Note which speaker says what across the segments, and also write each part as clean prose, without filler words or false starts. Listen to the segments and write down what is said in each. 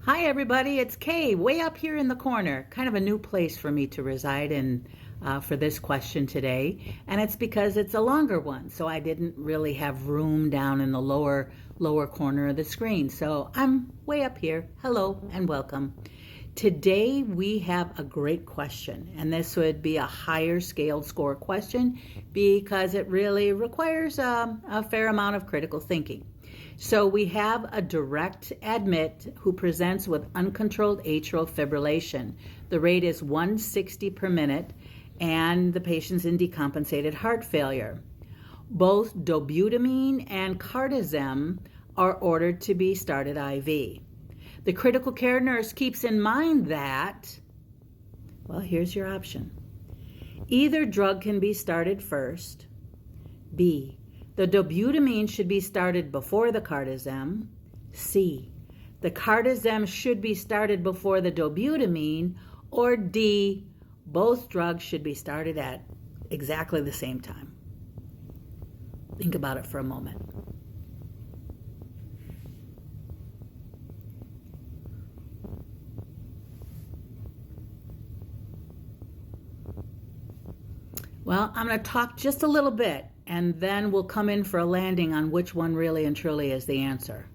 Speaker 1: Hi everybody, it's Kay, way up here in the corner. Kind of a new place for me to reside in for this question today, and it's because it's a longer one, so I didn't really have room down in the lower corner of the screen. So I'm way up here. Hello and welcome. Today we have a great question, and this would be a higher scaled score question because it really requires a fair amount of critical thinking. So we have a direct admit who presents with uncontrolled atrial fibrillation. The rate is 160 per minute, and the patient's in decompensated heart failure. Both dobutamine and cardizem are ordered to be started IV. The critical care nurse keeps in mind that, well, here's your option. Either drug can be started first. B, the dobutamine should be started before the cardizem. C, the cardizem should be started before the dobutamine. Or D, both drugs should be started at exactly the same time. Think about it for a moment. Well, I'm going to talk just a little bit, and then we'll come in for a landing on which one really and truly is the answer.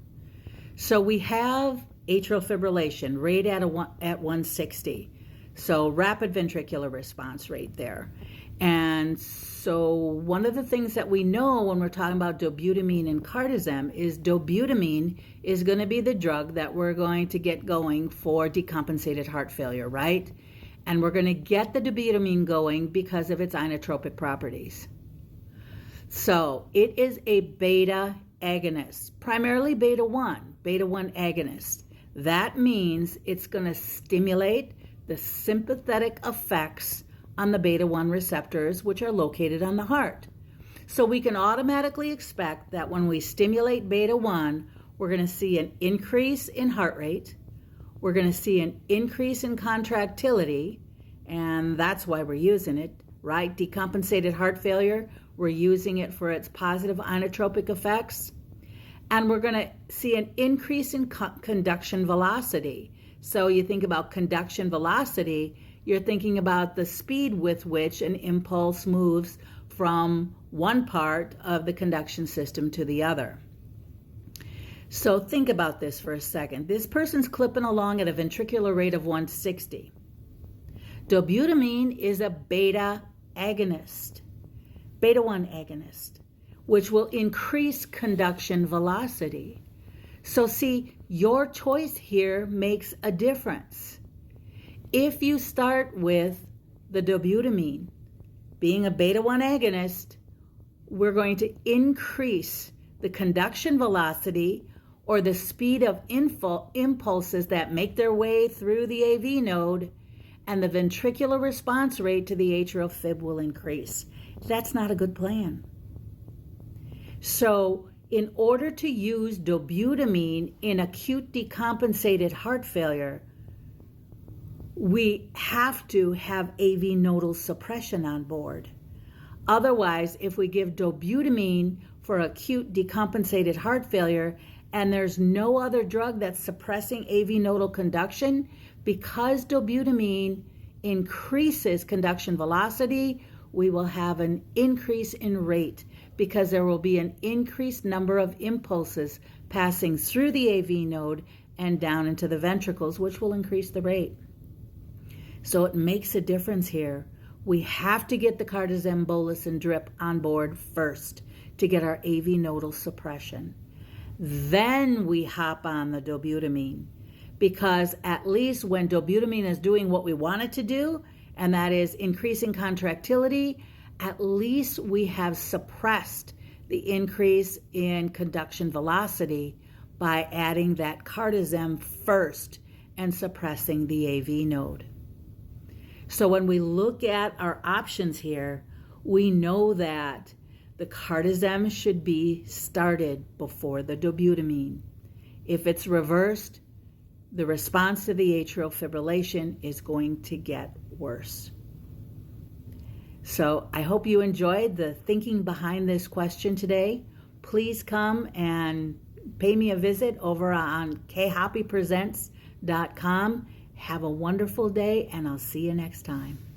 Speaker 1: So we have atrial fibrillation rate at 160. So rapid ventricular response rate there. And so one of the things that we know when we're talking about dobutamine and cardizem is dobutamine is going to be the drug that we're going to get going for decompensated heart failure, right? And we're going to get the dobutamine going because of its inotropic properties. So it is a beta agonist, primarily beta 1 agonist. That means it's going to stimulate the sympathetic effects on the beta 1 receptors, which are located on the heart. So we can automatically expect that when we stimulate beta 1, we're going to see an increase in heart rate. We're going to see an increase in contractility, and that's why we're using it, right? Decompensated heart failure, we're using it for its positive inotropic effects. And we're going to see an increase in conduction velocity. So you think about conduction velocity, you're thinking about the speed with which an impulse moves from one part of the conduction system to the other. So think about this for a second. This person's clipping along at a ventricular rate of 160. Dobutamine is a beta agonist, beta 1 agonist, which will increase conduction velocity. So see, your choice here makes a difference. If you start with the dobutamine being a beta 1 agonist, we're going to increase the conduction velocity or the speed of impulses that make their way through the AV node, and the ventricular response rate to the atrial fib will increase. That's not a good plan. So in order to use dobutamine in acute decompensated heart failure, we have to have AV nodal suppression on board. Otherwise, if we give dobutamine for acute decompensated heart failure and there's no other drug that's suppressing AV nodal conduction, because dobutamine increases conduction velocity, we will have an increase in rate because there will be an increased number of impulses passing through the AV node and down into the ventricles, which will increase the rate. So it makes a difference here. We have to get the cardizem bolus and drip on board first to get our AV nodal suppression. Then we hop on the dobutamine, because at least when dobutamine is doing what we want it to do, and that is increasing contractility, at least we have suppressed the increase in conduction velocity by adding that cardizem first and suppressing the AV node. So when we look at our options here, we know that the cardizem should be started before the dobutamine. If it's reversed, the response to the atrial fibrillation is going to get worse. So I hope you enjoyed the thinking behind this question today. Please come and pay me a visit over on khoppypresents.com Have a wonderful day, and I'll see you next time.